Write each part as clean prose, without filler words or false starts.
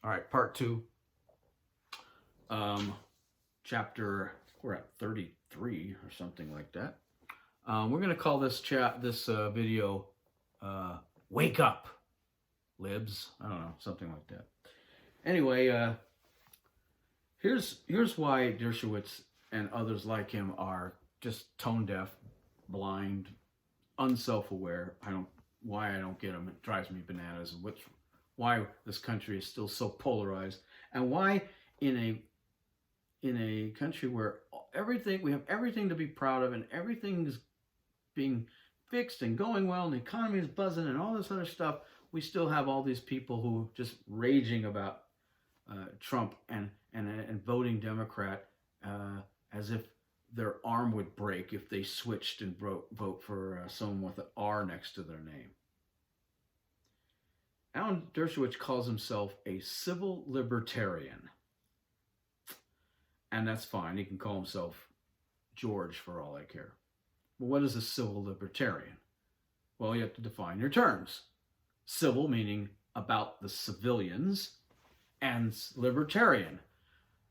All right, part two. Chapter, we're at 33 or something like that. We're going to call this video Wake Up, Libs. I don't know, something like that. Anyway, here's why Dershowitz and others like him are just tone deaf, blind, unself-aware. I don't get them. It drives me bananas. Why this country is still so polarized, and why in a country where we have everything to be proud of, and everything is being fixed and going well, and the economy is buzzing, and all this other stuff, we still have all these people who just raging about Trump and voting Democrat as if their arm would break if they switched and vote for someone with an R next to their name. Alan Dershowitz calls himself a civil libertarian. And that's fine. He can call himself George for all I care. But what is a civil libertarian? Well, you have to define your terms. Civil meaning about the civilians, and libertarian.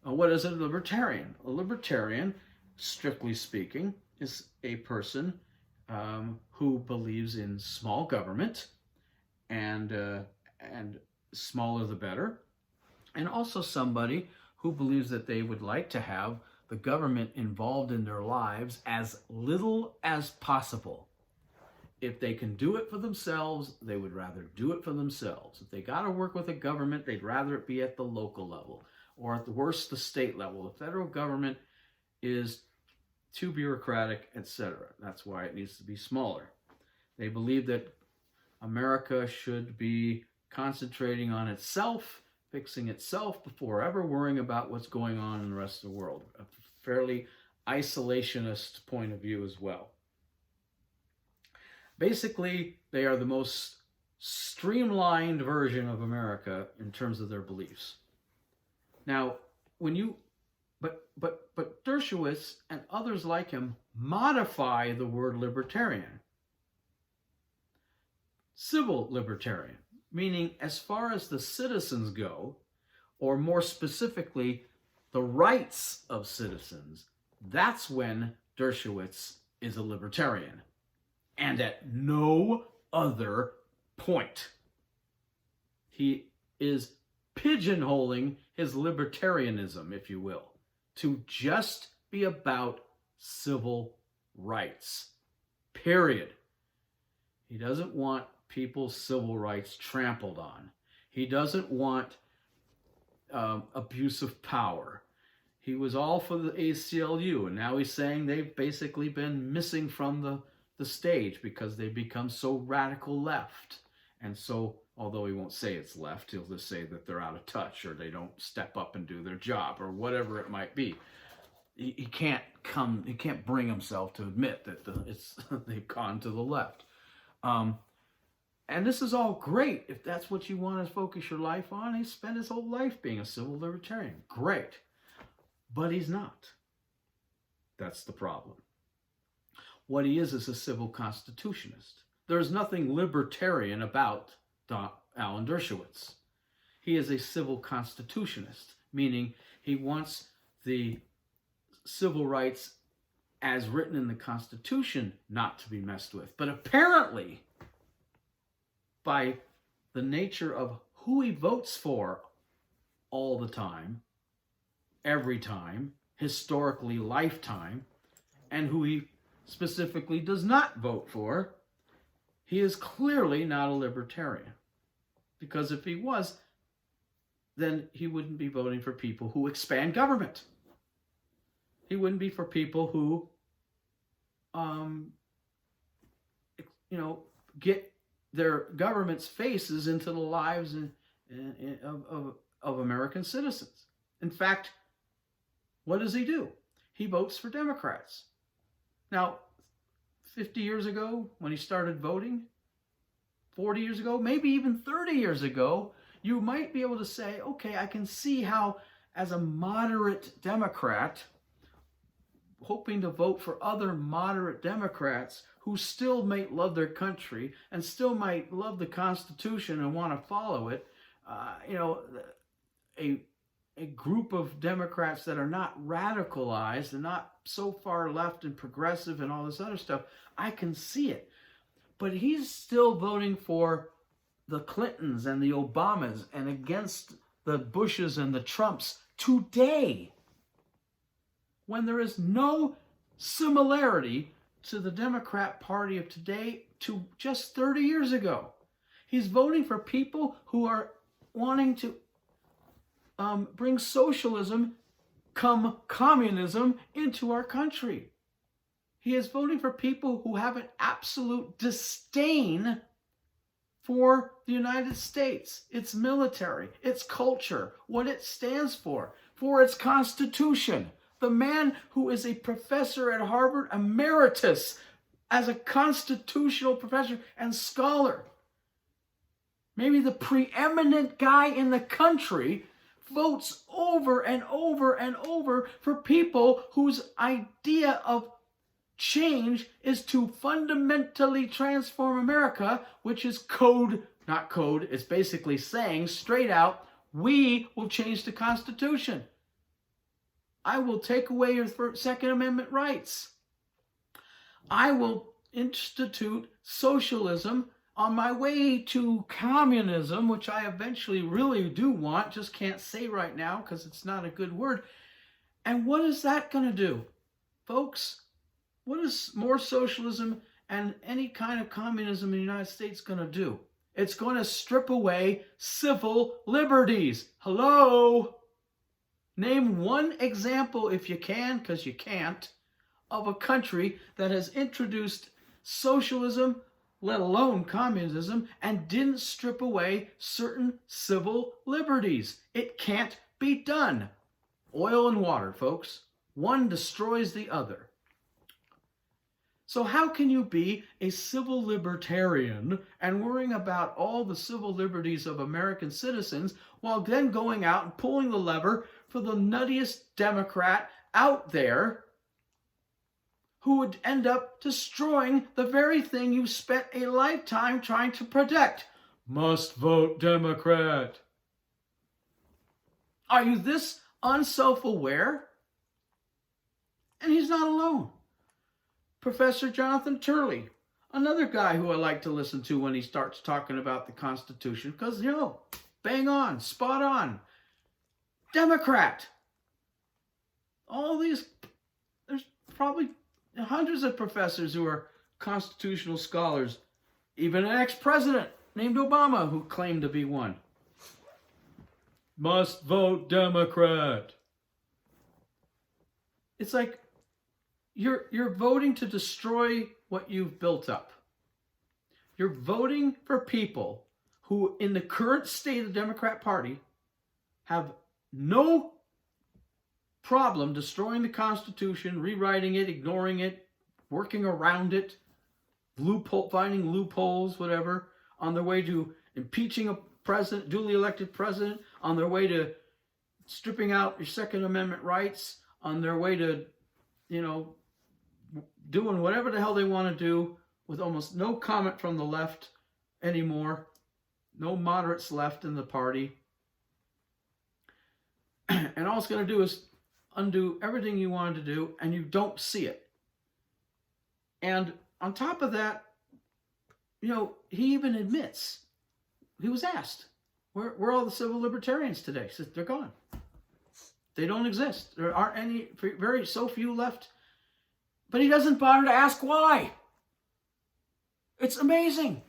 What is a libertarian? A libertarian, strictly speaking, is a person who believes in small government, and smaller the better, and also somebody who believes that they would like to have the government involved in their lives as little as possible. If they can do it for themselves, they would rather do it for themselves. If they got to work with a government, they'd rather it be at the local level, or at the worst, the state level. The federal government is too bureaucratic, etc. That's why it needs to be smaller. They believe that America should be concentrating on itself, fixing itself before ever worrying about what's going on in the rest of the world. A fairly isolationist point of view as well. Basically, they are the most streamlined version of America in terms of their beliefs. Now, but Dershowitz and others like him modify the word libertarian. Civil libertarian, meaning as far as the citizens go, or more specifically, the rights of citizens, that's when Dershowitz is a libertarian, and at no other point. He is pigeonholing his libertarianism, if you will, to just be about civil rights, period. He doesn't want people's civil rights trampled on. He doesn't want abuse of power. He was all for the ACLU, and now he's saying they've basically been missing from the stage because they've become so radical left. And so, although he won't say it's left, he'll just say that they're out of touch, or they don't step up and do their job, or whatever it might be. He can't bring himself to admit that they've gone to the left. And this is all great if that's what you want to focus your life on. He spent his whole life being a civil libertarian. Great. But he's not. That's the problem. What he is a civil constitutionist. There's nothing libertarian about Alan Dershowitz. He is a civil constitutionist, meaning he wants the civil rights as written in the Constitution not to be messed with. But apparently, by the nature of who he votes for all the time, every time, historically, lifetime, and who he specifically does not vote for, he is clearly not a libertarian. Because if he was, then he wouldn't be voting for people who expand government. He wouldn't be for people who, get their government's faces into the lives of American citizens. In fact, what does he do? He votes for Democrats. Now, 50 years ago, when he started voting, 40 years ago, maybe even 30 years ago, you might be able to say, okay, I can see how, as a moderate Democrat, hoping to vote for other moderate Democrats who still might love their country and still might love the Constitution and want to follow it, a group of Democrats that are not radicalized and not so far left and progressive and all this other stuff. I can see it. But he's still voting for the Clintons and the Obamas and against the Bushes and the Trumps today, when there is no similarity to the Democrat Party of today to just 30 years ago. He's voting for people who are wanting to bring socialism, come communism, into our country. He is voting for people who have an absolute disdain for the United States, its military, its culture, what it stands for its Constitution. The man who is a professor at Harvard emeritus as a constitutional professor and scholar, maybe the preeminent guy in the country, votes over and over and over for people whose idea of change is to fundamentally transform America, which is not code, it's basically saying straight out, we will change the Constitution. I will take away your Second Amendment rights. I will institute socialism on my way to communism, which I eventually really do want, just can't say right now because it's not a good word. And what is that going to do? Folks, what is more socialism and any kind of communism in the United States going to do? It's going to strip away civil liberties. Hello? Name one example, if you can, because you can't, of a country that has introduced socialism, let alone communism, and didn't strip away certain civil liberties. It can't be done. Oil and water, folks. One destroys the other. So how can you be a civil libertarian and worrying about all the civil liberties of American citizens while then going out and pulling the lever for the nuttiest Democrat out there who would end up destroying the very thing you spent a lifetime trying to protect? Must vote Democrat. Are you this unself-aware? And he's not alone. Professor Jonathan Turley, another guy who I like to listen to when he starts talking about the Constitution, because, bang on, spot on. Democrat. All these, there's probably hundreds of professors who are constitutional scholars, even an ex-president named Obama who claimed to be one. Must vote Democrat. It's like, You're voting to destroy what you've built up. You're voting for people who, in the current state of the Democrat Party, have no problem destroying the Constitution, rewriting it, ignoring it, working around it, finding loopholes, whatever, on their way to impeaching a president, duly elected president, on their way to stripping out your Second Amendment rights, on their way to, doing whatever the hell they want to do with almost no comment from the left anymore. No moderates left in the party. And all it's going to do is undo everything you wanted to do, and you don't see it. And on top of that, he even admits, he was asked, where are all the civil libertarians today? He says, they're gone. They don't exist. There aren't any, so few left. But he doesn't bother to ask why. It's amazing.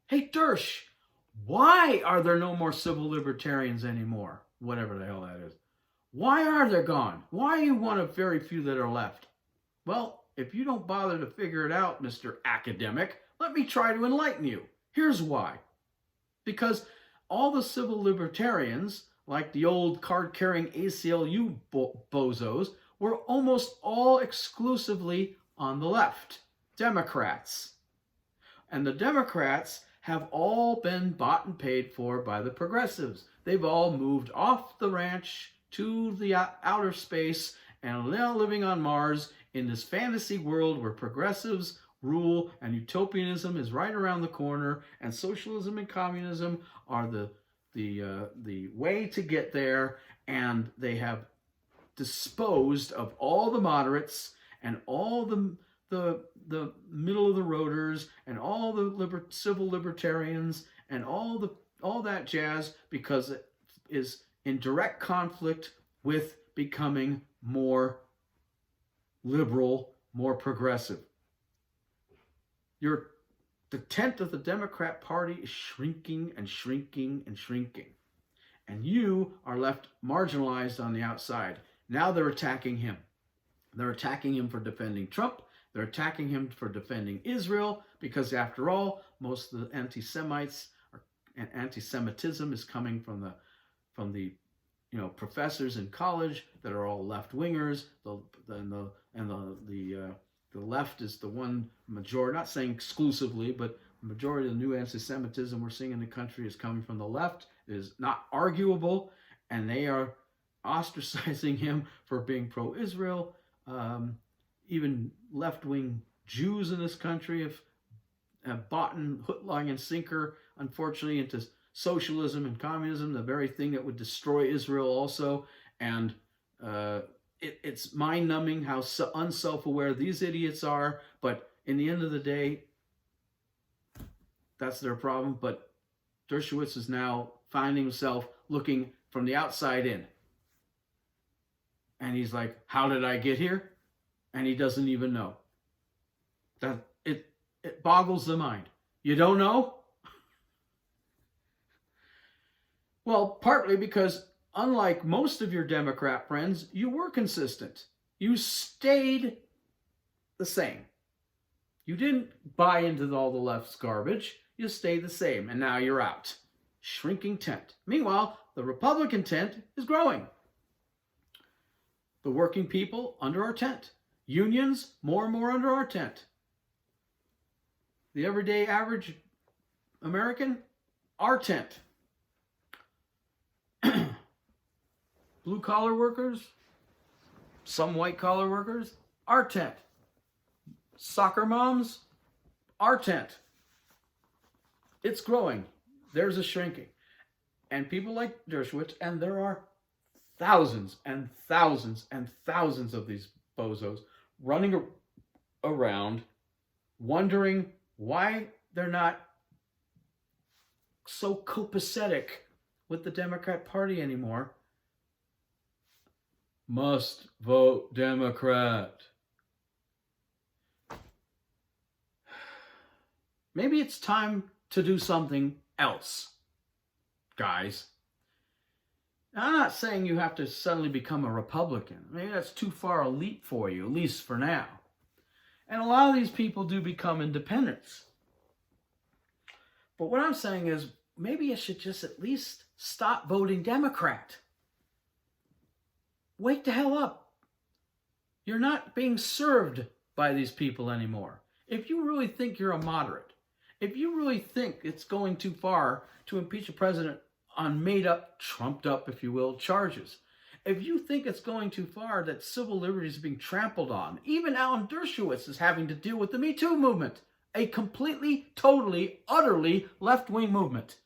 Hey, Dersh, why are there no more civil libertarians anymore? Whatever the hell that is. Why are they gone? Why are you one of very few that are left? Well, if you don't bother to figure it out, Mr. Academic, let me try to enlighten you. Here's why. Because all the civil libertarians, like the old card-carrying ACLU bozos, were almost all exclusively on the left, Democrats. And the Democrats have all been bought and paid for by the progressives. They've all moved off the ranch to the outer space and are now living on Mars in this fantasy world where progressives rule and utopianism is right around the corner and socialism and communism are the the way to get there, and they have disposed of all the moderates and all the middle of the roaders and all the civil libertarians and all that jazz, because it is in direct conflict with becoming more liberal, more progressive. The tent of the Democrat Party is shrinking and shrinking and shrinking. And you are left marginalized on the outside. Now they're attacking him. They're attacking him for defending Trump. They're attacking him for defending Israel, because after all, most of the anti-Semites and anti-Semitism is coming from the professors in college that are all left-wingers. The left is the one majority, not saying exclusively, but the majority of the new anti-Semitism we're seeing in the country is coming from the left. It is not arguable, and they are ostracizing him for being pro-Israel. Even left-wing Jews in this country have bought hook, line, and sinker, unfortunately, into socialism and communism, the very thing that would destroy Israel also. And it's mind-numbing how unself-aware these idiots are. But in the end of the day, that's their problem. But Dershowitz is now finding himself looking from the outside in. And he's like, how did I get here? And he doesn't even know. That it boggles the mind. You don't know? Well, partly because unlike most of your Democrat friends, you were consistent. You stayed the same. You didn't buy into all the left's garbage. You stayed the same, and now you're out. Shrinking tent. Meanwhile, the Republican tent is growing. The working people under our tent. Unions more and more under our tent. The everyday average American, our tent. Blue-collar workers, some white-collar workers, our tent. Soccer moms, our tent. It's growing. There's a shrinking. And people like Dershowitz, and there are thousands and thousands and thousands of these bozos running around wondering why they're not so copacetic with the Democrat Party anymore. Must vote Democrat. Maybe it's time to do something else, guys. Now, I'm not saying you have to suddenly become a Republican. Maybe that's too far a leap for you, at least for now. And a lot of these people do become independents. But what I'm saying is, maybe you should just at least stop voting Democrat. Wake the hell up. You're not being served by these people anymore. If you really think you're a moderate, if you really think it's going too far to impeach a president on made-up, trumped-up, if you will, charges, if you think it's going too far that civil liberties are being trampled on, even Alan Dershowitz is having to deal with the Me Too movement, a completely, totally, utterly left-wing movement,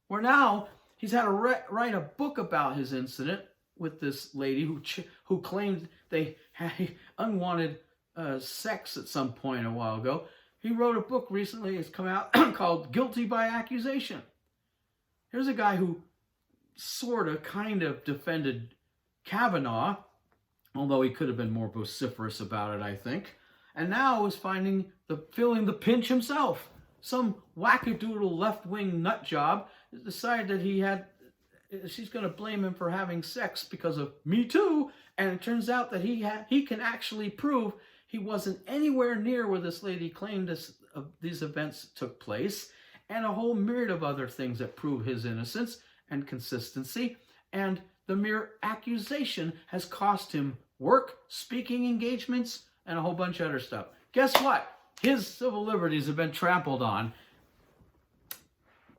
where now he's had to write a book about his incident with this lady who claimed they had unwanted sex at some point a while ago. He wrote a book recently, it's come out, called Guilty by Accusation. Here's a guy who sort of, kind of defended Kavanaugh, although he could have been more vociferous about it, I think. And now is feeling the pinch himself. Some wackadoodle left-wing nut job decided that she's going to blame him for having sex because of Me Too, and it turns out that he can actually prove he wasn't anywhere near where this lady claimed these events took place, and a whole myriad of other things that prove his innocence and consistency. And the mere accusation has cost him work, speaking engagements, and a whole bunch of other stuff. Guess what? His civil liberties have been trampled on,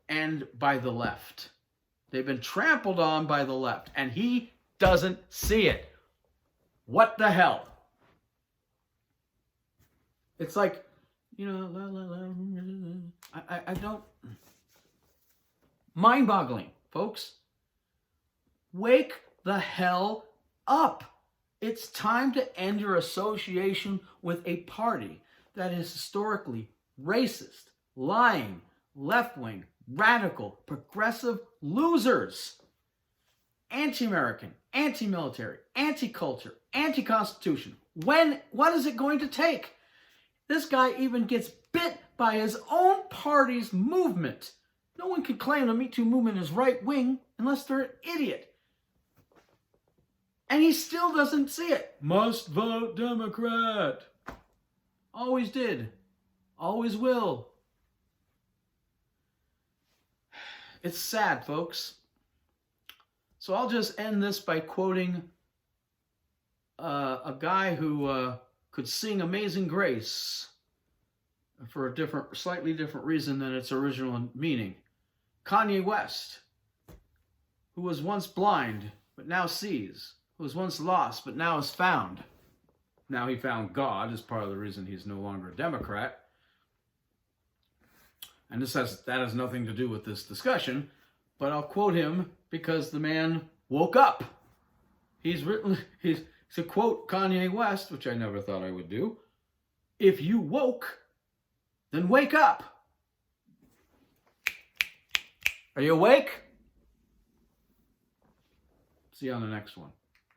and by the left. They've been trampled on by the left, and he doesn't see it. What the hell? It's like, I don't... Mind-boggling. folks. Wake the hell up. It's time to end your association with a party that is historically racist, lying, left-wing, radical, progressive losers. Anti-American, anti-military, anti-culture, anti-constitution. What is it going to take? This guy even gets bit by his own party's movement. No one can claim the Me Too movement is right-wing unless they're an idiot. And he still doesn't see it. Must vote Democrat. Always did. Always will. It's sad, folks. So I'll just end this by quoting a guy who could sing Amazing Grace for a slightly different reason than its original meaning. Kanye West, who was once blind but now sees, who was once lost but now is found. Now he found God is part of the reason he's no longer a Democrat. And that has nothing to do with this discussion, but I'll quote him because the man woke up. He's to quote Kanye West, which I never thought I would do. If you woke, then wake up. Are you awake? See you on the next one.